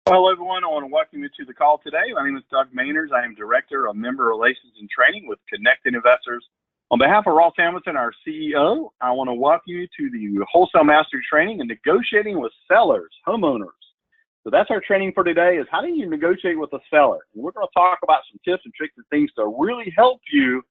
Hello, everyone. I want to welcome you to the call today. My name is Doug Mainers. I am Director of Member Relations and Training with Connected Investors. On behalf of Ross Hamilton, our CEO, I want to welcome you to the Wholesale Mastery Training and Negotiating with Sellers, Homeowners. So that's our training for today is how do you negotiate with a seller? And we're going to talk about some tips and tricks and things to really help you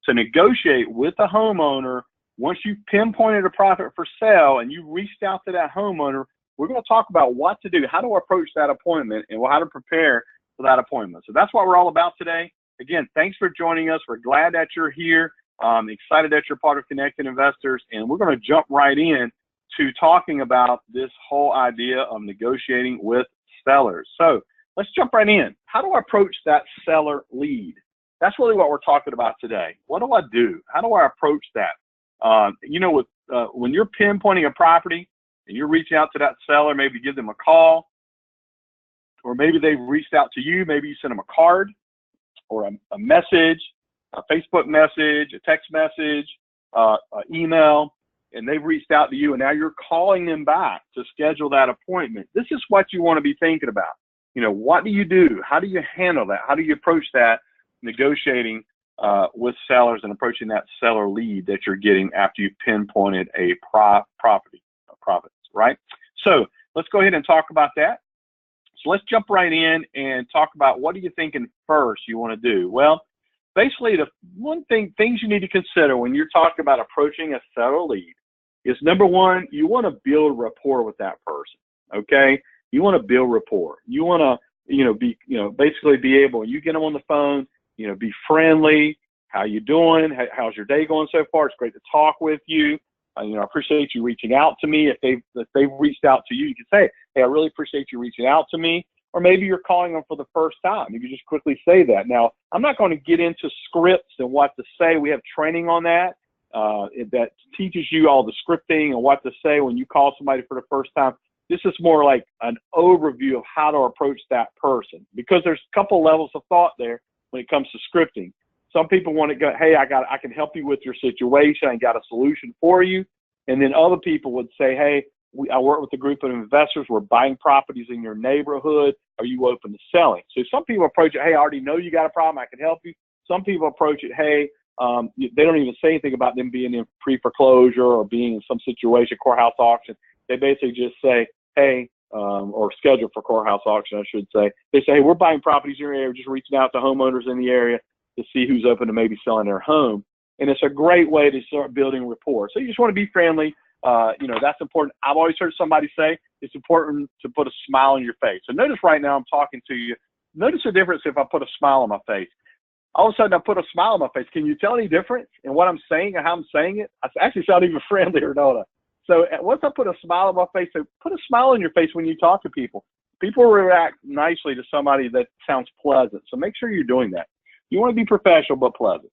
to negotiate with a homeowner. Once you've pinpointed a profit for sale and you've reached out to that homeowner, we're going to talk about what to do, how to approach that appointment, and how to prepare for that appointment. So that's what we're all about today. Again, thanks for joining us. We're glad that you're here. Excited that you're part of Connected Investors, and we're going to jump right in to talking about this whole idea of negotiating with sellers. So let's jump right in. How do I approach that seller lead? That's really what we're talking about today. What do I do? How do I approach that? When you're pinpointing a property, and you're reaching out to that seller, maybe give them a call, or maybe they've reached out to you, maybe you send them a card or a message, a Facebook message, a text message, an email, and they've reached out to you, and now you're calling them back to schedule that appointment. This is what you want to be thinking about. What do you do? How do you handle that? How do you approach that negotiating with sellers and approaching that seller lead that you're getting after you've pinpointed a profit, right? So let's go ahead and talk about that. So let's jump right in and talk about what are you thinking first you want to do? Well, basically the things you need to consider when you're talking about approaching a seller lead is number one, you want to build rapport with that person. Okay. You want to build rapport. You want to, basically be able, you get them on the phone, be friendly. How you doing? How's your day going so far? It's great to talk with you. I appreciate you reaching out to me. If they've reached out to you, you can say, hey, I really appreciate you reaching out to me. Or maybe you're calling them for the first time. You can just quickly say that. Now, I'm not going to get into scripts and what to say. We have training on that that teaches you all the scripting and what to say when you call somebody for the first time. This is more like an overview of how to approach that person, because there's a couple levels of thought there when it comes to scripting. Some people want to go, hey, I can help you with your situation. I got a solution for you. And then other people would say, hey, I work with a group of investors. We're buying properties in your neighborhood. Are you open to selling? So some people approach it, hey, I already know you got a problem. I can help you. Some people approach it, hey, they don't even say anything about them being in pre-foreclosure or being in some situation, courthouse auction. They basically just say, hey, or scheduled for courthouse auction, I should say. They say, hey, we're buying properties in your area. We're just reaching out to homeowners in the area to see who's open to maybe selling their home. And it's a great way to start building rapport. So you just want to be friendly. That's important. I've always heard somebody say it's important to put a smile on your face. So notice right now I'm talking to you. Notice the difference if I put a smile on my face. All of a sudden I put a smile on my face. Can you tell any difference in what I'm saying and how I'm saying it? I actually sound even friendlier, don't I? So once I put a smile on my face, so put a smile on your face when you talk to people. People react nicely to somebody that sounds pleasant. So make sure you're doing that. You want to be professional but pleasant.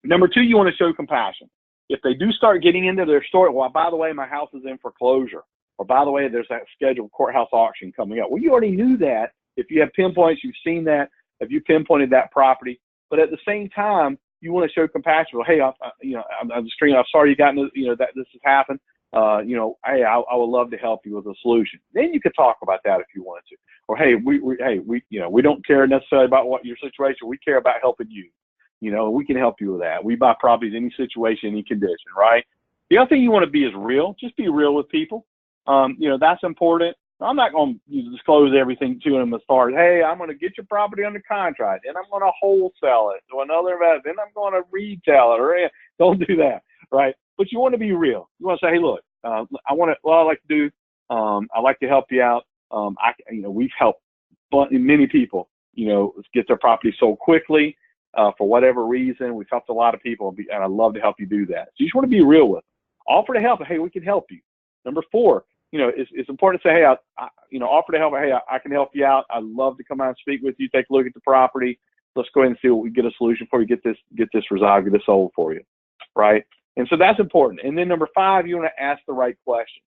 Number two, you want to show compassion. If they do start getting into their story, well, by the way, my house is in foreclosure. Or by the way, there's that scheduled courthouse auction coming up. Well, you already knew that. If you have pinpoints, you've seen that. If you pinpointed that property. But at the same time, you want to show compassion. Well, hey, I'm sorry you got into, that this has happened. Hey, I would love to help you with a solution. Then you could talk about that if you wanted to. Or hey, we don't care necessarily about what your situation. We care about helping you. We can help you with that. We buy properties any situation, any condition, right? The other thing you want to be is real. Just be real with people. That's important. I'm not going to disclose everything to them as far as, hey, I'm going to get your property under contract, and I'm going to wholesale it to another investor, then I'm going to retail it, or don't do that, right? But you want to be real. You want to say, hey, look, I like to do, I like to help you out. We've helped many people, get their property sold quickly for whatever reason. We've helped a lot of people, and I'd love to help you do that. So you just want to be real with them. Offer to help. Hey, we can help you. Number four, it's important to say, hey, offer to help. Hey, I can help you out. I'd love to come out and speak with you. Take a look at the property. Let's go ahead and see what we get a solution for you. Get this resolved. Get this sold for you, right? And so that's important. And then number five, you want to ask the right question.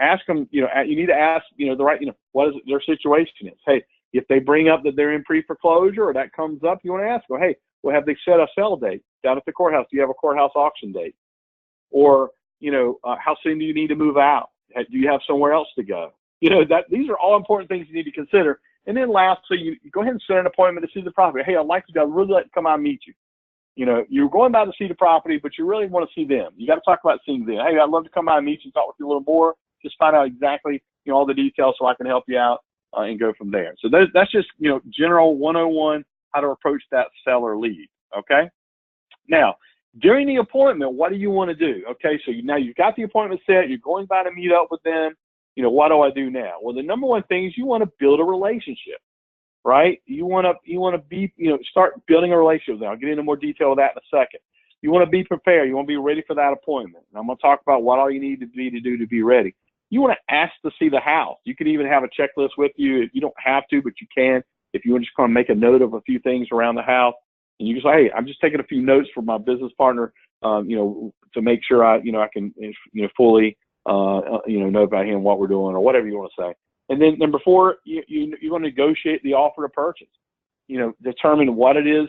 Ask them. You need to ask. The right. What is their situation is. Hey, if they bring up that they're in pre-foreclosure or that comes up, you want to ask them. Hey, well, have they set a sell date down at the courthouse? Do you have a courthouse auction date? Or how soon do you need to move out? Do you have somewhere else to go? These are all important things you need to consider. And then lastly, you go ahead and set an appointment to see the property. Hey, I'd really like to come out and meet you. You're going by to see the property, but you really want to see them. You got to talk about seeing them. Hey, I'd love to come out and meet you, talk with you a little more, just find out exactly, all the details so I can help you out and go from there. So that's just, general 101, how to approach that seller lead. Okay. Now, during the appointment, what do you want to do? Okay. So now you've got the appointment set. You're going by to meet up with them. What do I do now? Well, the number one thing is you want to build a relationship. Right? You want to start building a relationship with them. I'll get into more detail of that in a second. You want to be prepared. You want to be ready for that appointment. And I'm going to talk about what all you need to do to be ready. You want to ask to see the house. You can even have a checklist with you. You don't have to, but you can. If you want to just kind of make a note of a few things around the house, and you can say, hey, I'm just taking a few notes for my business partner, to make sure I can, fully, know about him, what we're doing, or whatever you want to say. And then number 4, you want to negotiate the offer to purchase. Determine what it is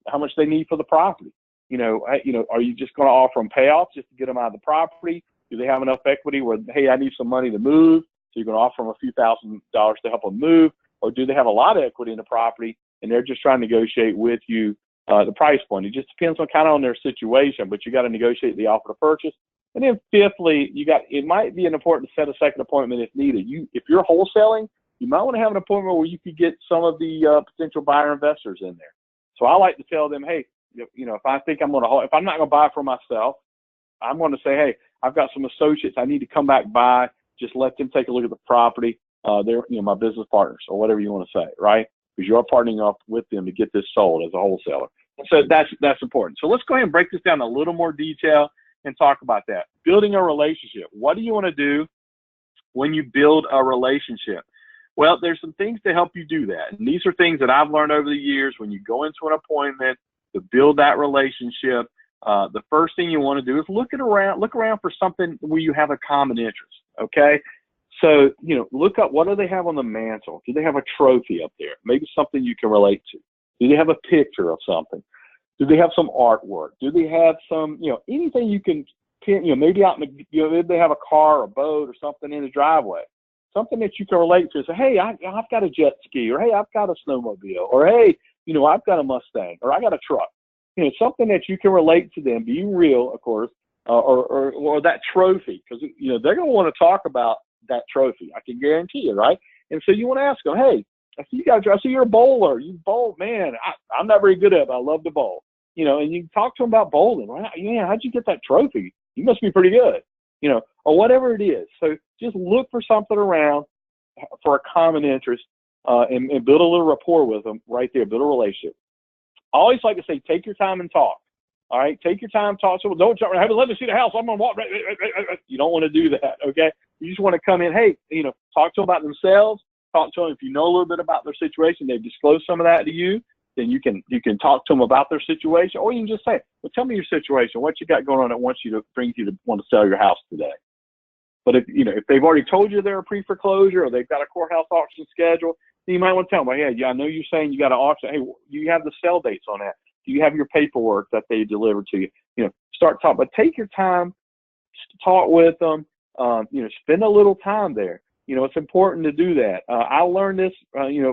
how much they need for the property. Are you just going to offer them payoffs just to get them out of the property? Do they have enough equity where, hey, I need some money to move? So you're going to offer them a few $1,000s to help them move, or do they have a lot of equity in the property and they're just trying to negotiate with you the price point? It just depends on their situation, but you got to negotiate the offer to purchase. And then 5thly, it might be important to set a second appointment if needed. If you're wholesaling, you might want to have an appointment where you could get some of the potential buyer investors in there. So I like to tell them, hey, if I think if I'm not going to buy for myself, I'm going to say, hey, I've got some associates. I need to come back by. Just let them take a look at the property. They're, my business partners or whatever you want to say, right? Because you're partnering up with them to get this sold as a wholesaler. And so that's important. So let's go ahead and break this down in a little more detail and talk about that. Building a relationship. What do you want to do when you build a relationship? Well, there's some things to help you do that. And these are things that I've learned over the years when you go into an appointment to build that relationship. The first thing you want to do is look around for something where you have a common interest. Okay. So, look up, what do they have on the mantle? Do they have a trophy up there? Maybe something you can relate to. Do they have a picture of something? Do they have some artwork? Do they have some, anything you can, maybe out in the, maybe they have a car or a boat or something in the driveway, something that you can relate to. Say, hey, I've got a jet ski, or hey, I've got a snowmobile, or hey, I've got a Mustang, or I got a truck. Something that you can relate to them, being real, of course, or that trophy, because they're going to want to talk about that trophy. I can guarantee you, right? And so you want to ask them, hey, I see you're a bowler. You bowl, man. I'm not very good at it, but I love to bowl. And you talk to them about bowling. Right? Yeah, how'd you get that trophy? You must be pretty good. Or whatever it is. So just look for something around for a common interest, and build a little rapport with them right there. Build a relationship. I always like to say, take your time and talk. All right, take your time, talk to them. Don't jump around. Hey, let me see the house. I'm gonna walk. You don't want to do that. Okay, you just want to come in. Hey, talk to them about themselves. Talk to them if you know a little bit about their situation. They've disclosed some of that to you. Then you can talk to them about their situation, or you can just say, well, tell me your situation. What you got going on that brings you to want to sell your house today. But if they've already told you they're a pre-foreclosure, or they've got a courthouse auction schedule, then you might want to tell them, well, yeah, I know you're saying you got an auction. Hey, do you have the sell dates on that? Do you have your paperwork that they delivered to you? Start talking, but take your time, talk with them. Spend a little time there. It's important to do that. I learned this,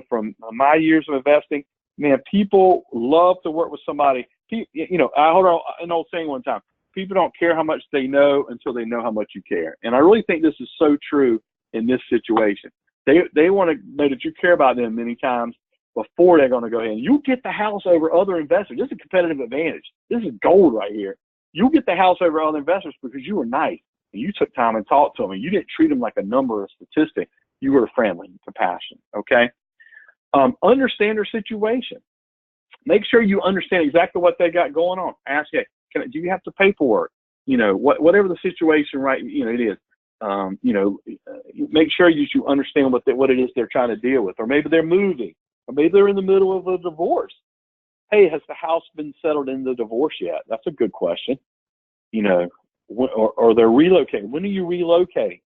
from my years of investing. Man, people love to work with somebody. I heard an old saying one time: people don't care how much they know until they know how much you care. And I really think this is so true in this situation. They want to know that you care about them many times before they're going to go ahead. And you get the house over other investors. This is a competitive advantage. This is gold right here. You get the house over other investors because you were nice and you took time and talked to them, and you didn't treat them like a number or statistic. You were friendly and compassionate. Okay. Understand their situation. Make sure you understand exactly what they got going on. Ask, hey, do you have the paperwork? Whatever the situation, right? It is. Make sure you understand what it is they're trying to deal with, or maybe they're moving, or maybe they're in the middle of a divorce. Hey, has the house been settled in the divorce yet? That's a good question. Or they're relocating. When are you relocating?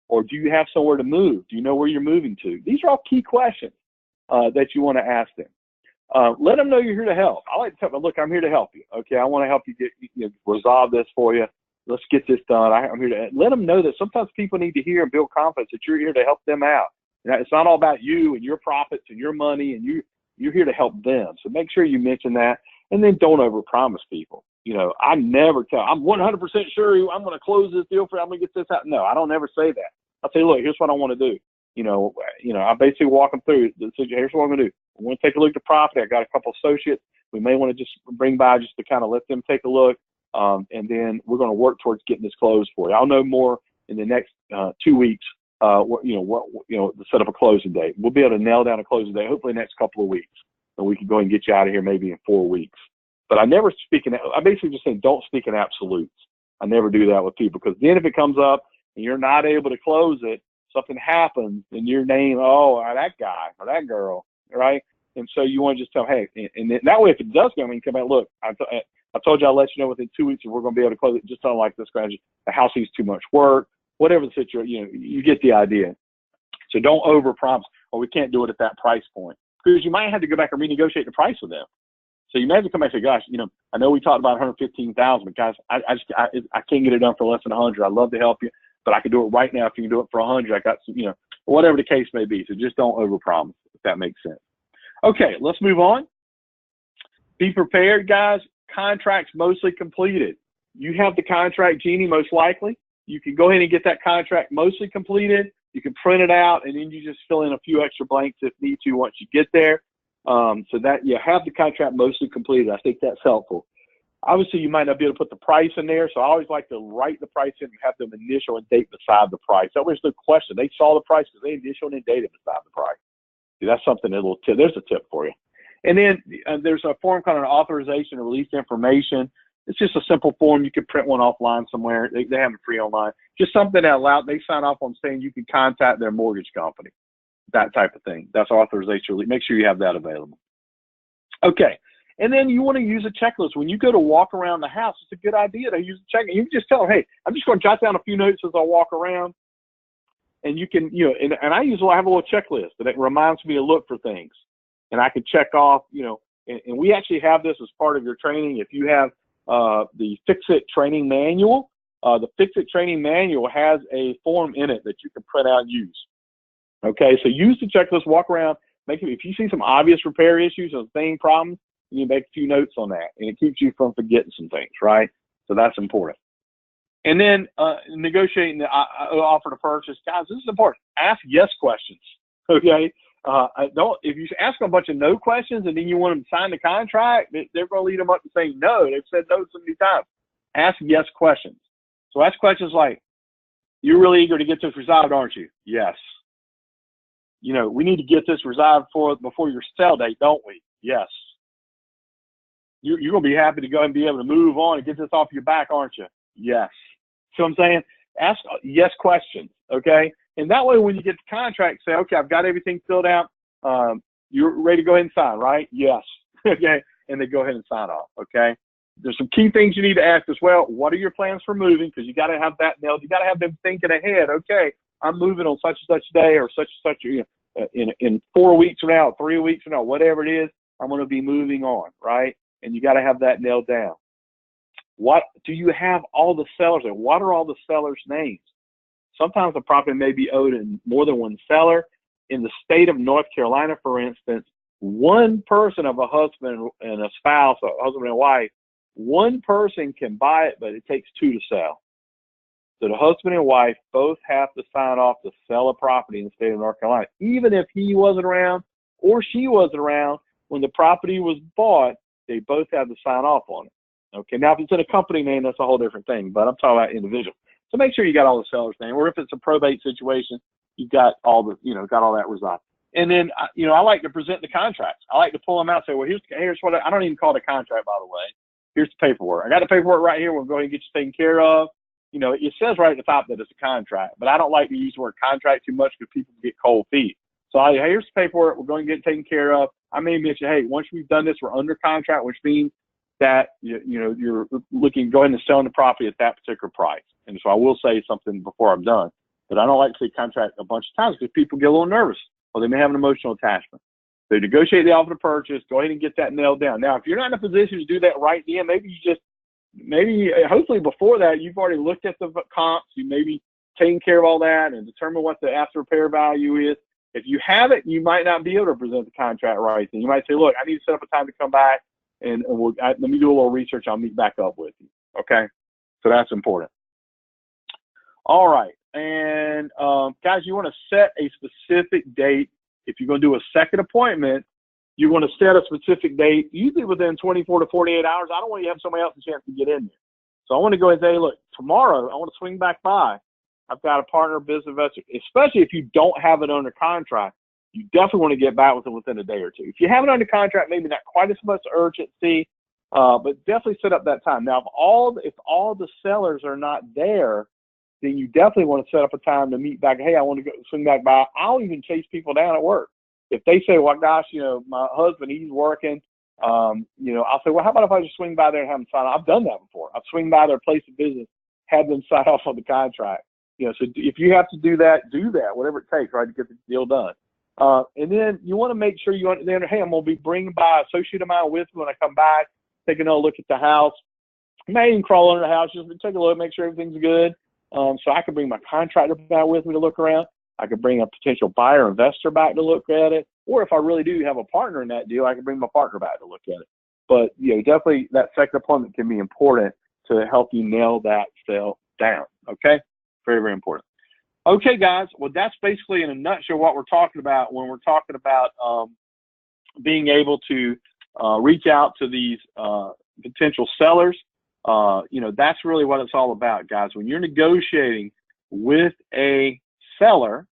Or do you have somewhere to move? Do you know where you're moving to? These are all key questions that you want to ask them. Let them know you're here to help. I like to tell them, look, I'm here to help you. Okay, I want to help you resolve this for you. let's get this done. I'm here to let them know that sometimes people need to hear and build confidence that you're here to help them out. It's not all about you and your profits and your money, and you're here to help them. So make sure you mention that, and then don't overpromise people. I never tell, I'm 100% sure I'm going to close this deal for you. I'm going to get this out. No, I don't ever say that. I say, look, here's what I want to do. I basically walk them through. Here's what I'm going to do. I want to take a look at the property. I got a couple associates we may want to just bring by just to kind of let them take a look. And then we're going to work towards getting this closed for you. I'll know more in the next 2 weeks. To set up a closing date. We'll be able to nail down a closing date, hopefully the next couple of weeks, and we can go ahead and get you out of here maybe in 4 weeks. But I never speak in. I basically just say don't speak in absolutes. I never do that with people, because then if it comes up and you're not able to close it, something happens and your name, that guy or that girl, right? And so you want to just tell, hey, and then that way if it does come in, come out, look, I told you I'll let you know within 2 weeks if we're going to be able to close it. Just don't like this strategy. The house needs too much work. Whatever the situation, you get the idea. So don't overpromise, or we can't do it at that price point, because you might have to go back and renegotiate the price with them. So you may have to come back and say, gosh, I know we talked about 115,000, but guys, I can't get it done for less than 100. I'd love to help you, but I can do it right now. If you can do it for 100, I got some, whatever the case may be. So just don't overpromise, if that makes sense. Okay, let's move on. Be prepared, guys. Contracts mostly completed. You have the contract, Jeannie, most likely. You can go ahead and get that contract mostly completed. You can print it out, and then you just fill in a few extra blanks if need to once you get there. So that you have the contract mostly completed. I think that's helpful. Obviously, you might not be able to put the price in there, so I always like to write the price in and have them initial and date beside the price. That was the question. They saw the price because they initialed and dated beside the price. See, that's something, a little tip. There's a tip for you. And then there's a form called an authorization to release information. It's just a simple form. You can print one offline somewhere. They have it free online. Just something that they sign off on saying you can contact their mortgage company, that type of thing. That's authorization. Make sure you have that available. Okay. And then you want to use a checklist. When you go to walk around the house, it's a good idea to use a checklist. You can just tell them, hey, I'm just going to jot down a few notes as I walk around. And you can, and I have a little checklist that reminds me to look for things. And I can check off, and we actually have this as part of your training. If you have the Fix-It training manual, the Fix-It training manual has a form in it that you can print out and use. Okay, so use the checklist, walk around, if you see some obvious repair issues or same problems, you make a few notes on that, and it keeps you from forgetting some things, right? So that's important. And then negotiating the offer to purchase. Guys, this is important. Ask yes questions, okay? If you ask them a bunch of no questions and then you want them to sign the contract, they're going to lead them up to saying no. They've said no so many times. Ask yes questions. So ask questions like, you're really eager to get this resolved, aren't you? Yes. We need to get this resolved before your sell date, don't we? Yes. You're going to be happy to go and be able to move on and get this off your back, aren't you? Yes. So I'm saying, ask yes questions, okay? And that way, when you get the contract, say, okay, I've got everything filled out. You're ready to go ahead and sign, right? Yes. Okay. And they go ahead and sign off, okay? There's some key things you need to ask as well. What are your plans for moving? Because you got to have that nailed. You got to have them thinking ahead. Okay, I'm moving on such and such day or such and such, in 4 weeks from now, 3 weeks from now, whatever it is, I'm going to be moving on, right? And you got to have that nailed down. What do you have all the sellers in? What are all the sellers' names? Sometimes the property may be owed in more than one seller. In the state of North Carolina, for instance, one person of a husband and a spouse, a husband and wife, one person can buy it, but it takes two to sell. So the husband and wife both have to sign off to sell a property in the state of North Carolina. Even if he wasn't around or she wasn't around when the property was bought, they both have to sign off on it. Okay, now if it's in a company name, that's a whole different thing, but I'm talking about individual. So make sure you got all the seller's name, or if it's a probate situation, you've got all the, got all that resolved. And then, I like to present the contracts. I like to pull them out and say, well, here's what I don't even call it a contract, by the way. Here's the paperwork. I got the paperwork right here. We'll go ahead and get you taken care of. It says right at the top that it's a contract, but I don't like to use the word contract too much because people get cold feet. So here's the paperwork. We're going to get it taken care of. I may mention, hey, once we've done this, we're under contract, which means that, you're looking, go ahead and selling the property at that particular price. And so I will say something before I'm done, but I don't like to say contract a bunch of times because people get a little nervous or they may have an emotional attachment. So negotiate the offer to purchase, go ahead and get that nailed down. Now, if you're not in a position to do that right then, maybe you just maybe, hopefully before that, you've already looked at the comps, you maybe taken care of all that and determine what the after repair value is. If you haven't, you might not be able to present the contract right. And you might say, look, I need to set up a time to come back and let me do a little research. I'll meet back up with you. Okay. So that's important. All right. And guys, you want to set a specific date. If you're going to do a second appointment, you want to set a specific date, usually within 24 to 48 hours. I don't want you to have somebody else a chance to get in there. So I want to go and say, hey, look, tomorrow I want to swing back by. I've got a partner, business investor, especially if you don't have it under contract. You definitely want to get back with them within a day or two. If you have it under contract, maybe not quite as much urgency, but definitely set up that time. Now, if all the sellers are not there, then you definitely want to set up a time to meet back. Hey, I want to go swing back by. I'll even chase people down at work. If they say, well, gosh, my husband, he's working, I'll say, well, how about if I just swing by there and have them sign off? I've done that before. I've swing by their place of business, had them sign off on the contract. So if you have to do that, whatever it takes, right, to get the deal done. And then you want to make sure you understand, hey, I'm going to be bringing by associate of mine with me when I come back, take another look at the house. I may even crawl under the house, just take a look, make sure everything's good. So I could bring my contractor back with me to look around. I could bring a potential buyer or investor back to look at it. Or if I really do have a partner in that deal, I can bring my partner back to look at it. But, definitely that second appointment can be important to help you nail that sale down. Okay? Very, very important. Okay, guys. Well, that's basically in a nutshell what we're talking about when we're talking about being able to reach out to these potential sellers. That's really what it's all about, guys. When you're negotiating with a seller,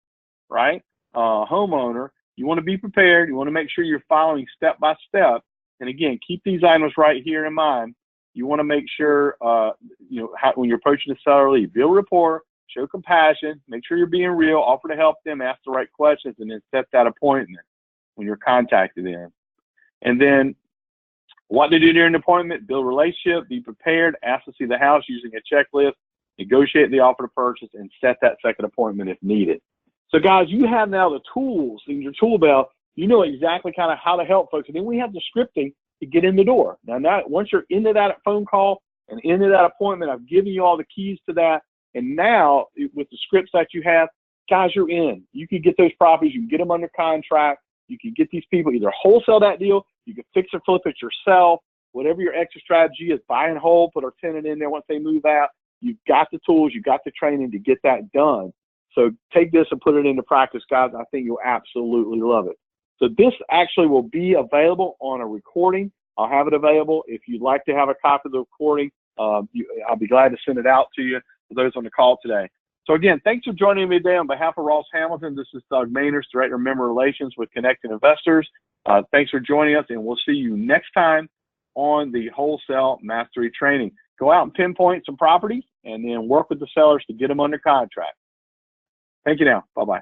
right, homeowner, you want to be prepared. You want to make sure you're following step by step. And again, keep these items right here in mind. You want to make sure, when you're approaching the seller, you build rapport, show compassion, make sure you're being real, offer to help them, ask the right questions, and then set that appointment when you're contacted them. And then what to do during the appointment: build a relationship, be prepared, ask to see the house using a checklist, negotiate the offer to purchase, and set that second appointment if needed. So guys, you have now the tools in your tool belt. You know exactly kind of how to help folks. And then we have the scripting to get in the door. Now, once you're into that phone call and into that appointment, I've given you all the keys to that. And now with the scripts that you have, guys, you're in. You can get those properties. You can get them under contract. You can get these people either wholesale that deal. You can fix or flip it yourself. Whatever your exit strategy is, buy and hold, put our tenant in there once they move out. You've got the tools. You've got the training to get that done. So take this and put it into practice, guys. I think you'll absolutely love it. So this actually will be available on a recording. I'll have it available. If you'd like to have a copy of the recording, I'll be glad to send it out to you for those on the call today. So again, thanks for joining me today on behalf of Ross Hamilton. This is Doug Mainers, Director of Member Relations with Connecting Investors. Thanks for joining us, and we'll see you next time on the Wholesale Mastery Training. Go out and pinpoint some properties and then work with the sellers to get them under contract. Thank you now. Bye-bye.